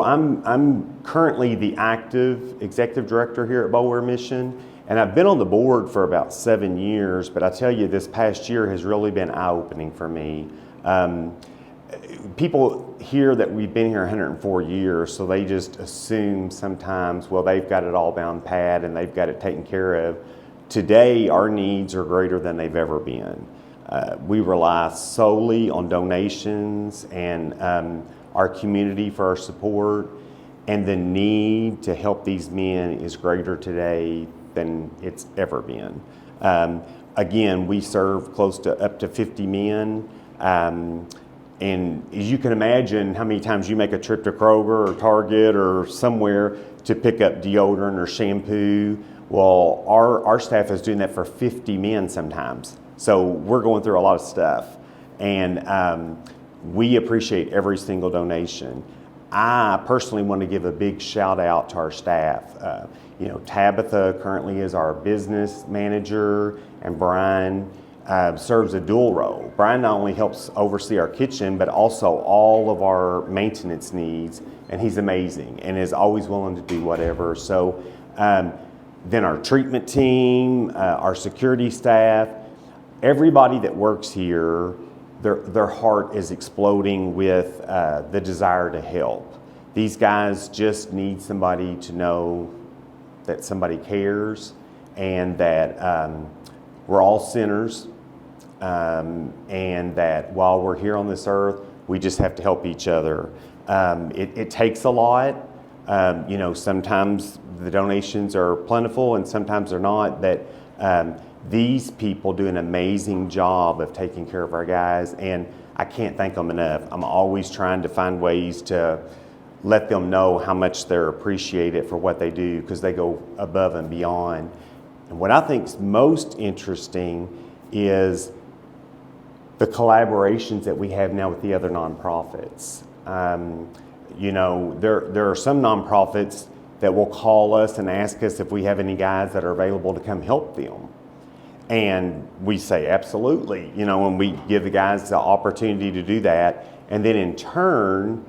I'm currently the active executive director here at Boulware Mission, and I've been on the board for about 7 years, but I tell you, this past year has really been eye-opening for me. People hear that we've been here 104 years, so they just assume sometimes, well, they've got it all down pat and they've got it taken care of. Today, our needs are greater than they've ever been. We rely solely on donations and our community for our support, and the need to help these men is greater today than it's ever been. Again, we serve close to up to 50 men. And as you can imagine, how many times you make a trip to Kroger or Target or somewhere to pick up deodorant or shampoo. Well, our staff is doing that for 50 men sometimes. So we're going through a lot of stuff. And we appreciate every single donation. I personally want to give a big shout out to our staff. Tabitha currently is our business manager, and Brian serves a dual role. Brian not only helps oversee our kitchen, but also all of our maintenance needs, and he's amazing and is always willing to do whatever. So then our treatment team, our security staff, everybody that works here, their heart is exploding with the desire to help. These guys just need somebody to know that somebody cares and that we're all sinners. And that while we're here on this earth, we just have to help each other. It takes a lot. Sometimes the donations are plentiful and sometimes they're not, but these people do an amazing job of taking care of our guys, and I can't thank them enough. I'm always trying to find ways to let them know how much they're appreciated for what they do, because they go above and beyond. And what I think is most interesting is the collaborations that we have now with the other nonprofits. There are some nonprofits that will call us and ask us if we have any guys that are available to come help them. And we say absolutely, and we give the guys the opportunity to do that. And then in turn,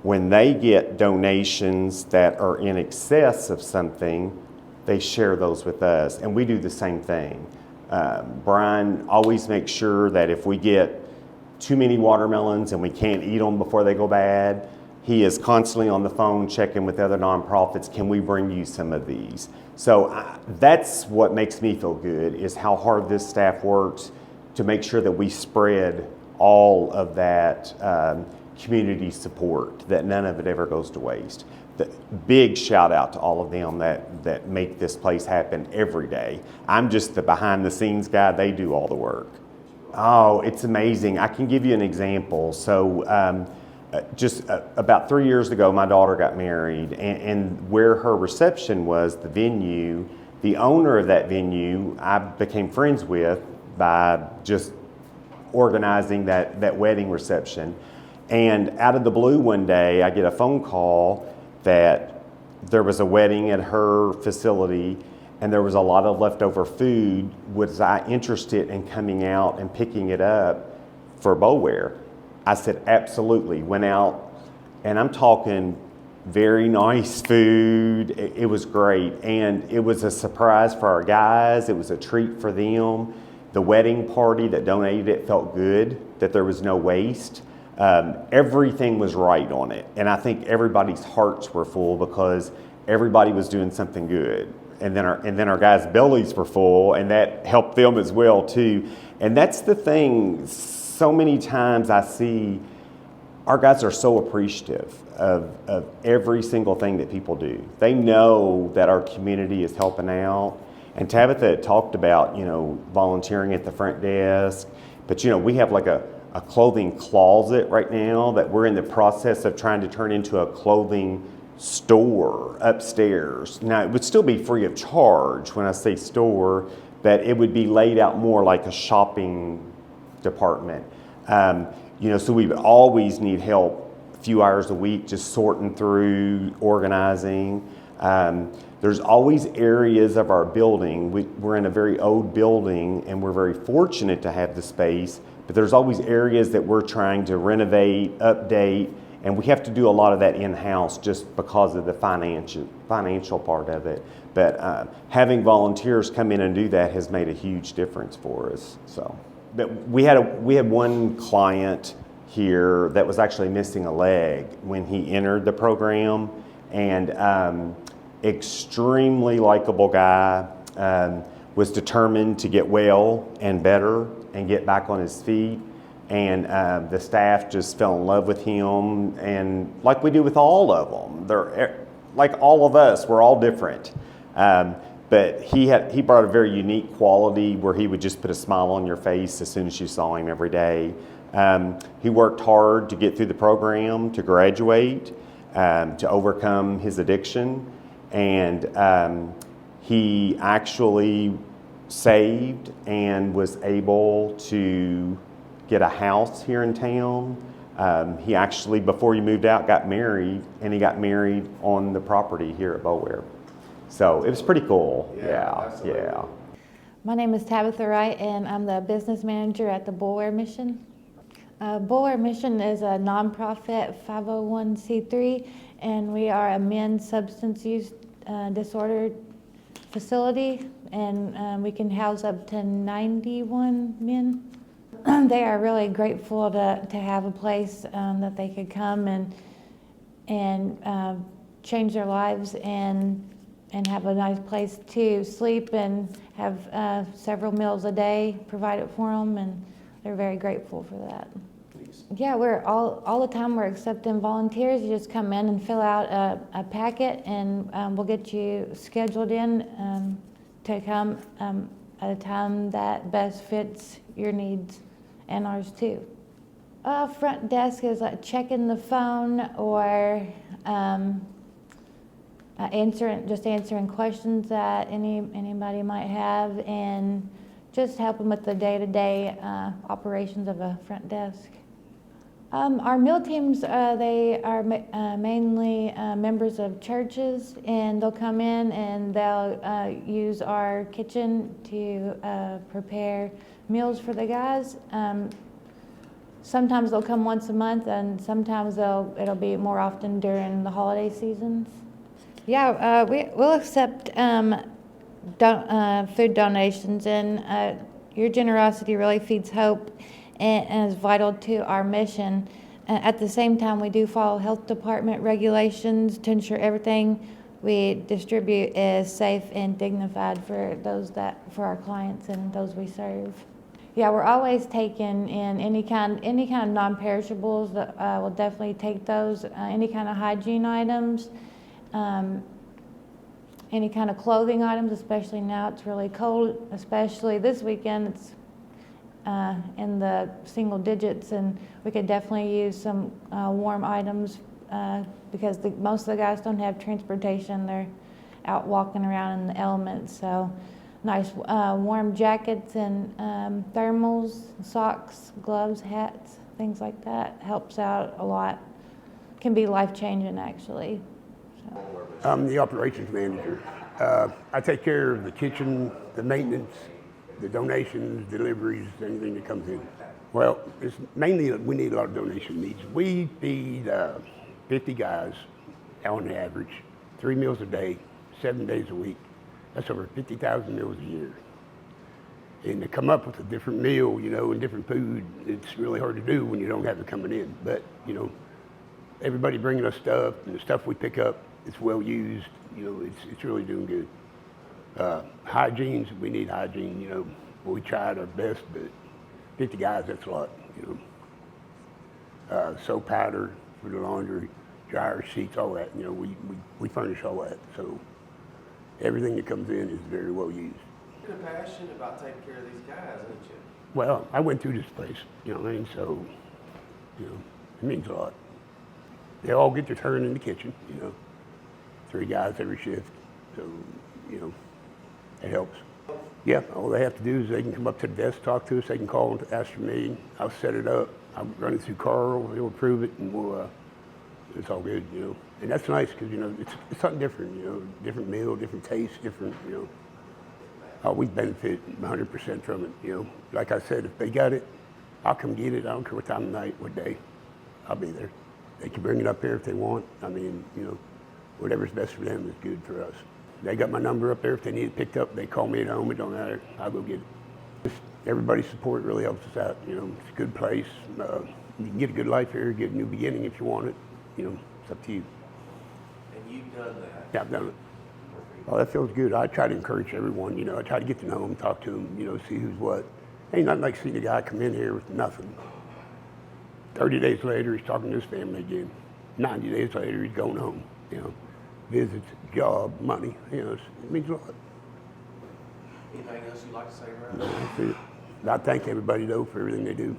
when they get donations that are in excess of something, they share those with us, and we do the same thing. Brian always makes sure that if we get too many watermelons and we can't eat them before they go bad, he is constantly on the phone checking with other nonprofits, can we bring you some of these? So that's what makes me feel good, is how hard this staff works to make sure that we spread all of that community support, that none of it ever goes to waste. The big shout out to all of them that make this place happen every day. I'm just the behind the scenes guy, they do all the work. Oh, it's amazing. I can give you an example. So about 3 years ago, my daughter got married, and where her reception was, the venue, the owner of that venue, I became friends with by just organizing that wedding reception. And out of the blue one day, I get a phone call that there was a wedding at her facility and there was a lot of leftover food. Was I interested in coming out and picking it up for Boulware? I said, absolutely. Went out, and I'm talking very nice food. It was great, and it was a surprise for our guys. It was a treat for them. The wedding party that donated it felt good, that there was no waste. Everything was right on it, and I think everybody's hearts were full because everybody was doing something good, and then our guys' bellies were full, and that helped them as well too. And that's the thing. So many times I see our guys are so appreciative of every single thing that people do. They know that our community is helping out. And Tabitha had talked about, volunteering at the front desk, but we have like a clothing closet right now that we're in the process of trying to turn into a clothing store upstairs. Now, it would still be free of charge when I say store, but it would be laid out more like a shopping department. So we would always need help a few hours a week just sorting through, organizing. There's always areas of our building. We're in a very old building, and we're very fortunate to have the space, but there's always areas that we're trying to renovate, update, And we have to do a lot of that in-house just because of the financial part of it. But having volunteers come in and do that has made a huge difference for us. So, but we had one client here that was actually missing a leg when he entered the program, and extremely likable guy, was determined to get well and better and get back on his feet. And the staff just fell in love with him, and like we do with all of them, they're like all of us, we're all different. But he brought a very unique quality where he would just put a smile on your face as soon as you saw him every day. He worked hard to get through the program, to graduate, to overcome his addiction, and he actually saved and was able to get a house here in town. He actually, before he moved out, got married, and he got married on the property here at Boulware. So it was pretty cool. Yeah. My name is Tabitha Wright, and I'm the business manager at the Boulware Mission. Boulware Mission is a nonprofit 501c3, and we are a men's substance use disorder facility, and we can house up to 91 men. They are really grateful to have a place that they could come and change their lives and have a nice place to sleep and have several meals a day provided for them, and they're very grateful for that. Yeah, we're all the time we're accepting volunteers. You just come in and fill out a packet, and we'll get you scheduled in to come at a time that best fits your needs and ours too. Front desk is like checking the phone or answering questions that anybody might have, and just helping with the day-to-day operations of a front desk. Our meal teams, they are mainly members of churches, and they'll come in and they'll use our kitchen to prepare meals for the guys. Sometimes they'll come once a month, and sometimes it'll be more often during the holiday seasons. Yeah, we'll accept food donations, and your generosity really feeds hope and is vital to our mission. At the same time, we do follow health department regulations to ensure everything we distribute is safe and dignified for our clients and those we serve. Yeah, we're always taking in any kind of non-perishables. We'll definitely take those. Any kind of hygiene items, any kind of clothing items, especially now it's really cold. Especially this weekend, it's in the single digits, and we could definitely use some warm items because most of the guys don't have transportation. They're out walking around in the elements, so nice warm jackets and thermals, socks, gloves, hats, things like that helps out a lot. Can be life-changing, actually. So. I'm the operations manager. I take care of the kitchen, the maintenance, the donations, deliveries, anything that comes in. Well, it's mainly we need a lot of donation needs. We feed 50 guys on average, 3 meals a day, 7 days a week. That's over 50,000 meals a year. And to come up with a different meal, and different food, it's really hard to do when you don't have it coming in. But, everybody bringing us stuff, and the stuff we pick up, it's well used. It's really doing good. Hygiene, we need hygiene, we tried our best, but 50 guys, that's a lot, soap powder for the laundry, dryer sheets, all that, we furnish all that. So everything that comes in is very well used. You're passionate about taking care of these guys, aren't you? Well, I went through this place, so, it means a lot. They all get their turn in the kitchen, 3 guys every shift, so, it helps. Yeah, all they have to do is they can come up to the desk, talk to us, they can call and ask for me, I'll set it up, I'll run it through Carl, he'll approve it, and it's all good, And that's nice, because, it's something different, different meal, different taste, different, we benefit 100% from it, Like I said, if they got it, I'll come get it, I don't care what time of night, what day, I'll be there. They can bring it up there if they want. I mean, you know, whatever's best for them is good for us. They got my number up there. If they need it picked up, they call me at home. It don't matter. I'll go get it. Just everybody's support really helps us out. You know, it's a good place. You can get a good life here, get a new beginning if you want it. You know, it's up to you. And you've done that. Yeah, I've done it. Oh, that feels good. I try to encourage everyone. You know, I try to get to know them, talk to them, you know, see who's what. Ain't nothing like seeing a guy come in here with nothing. 30 days later, he's talking to his family again. 90 days later, he's going home. You know, visits, job, money. You know, it means a lot. Anything else you'd like to say, Brad? That's it. I thank everybody, though, for everything they do.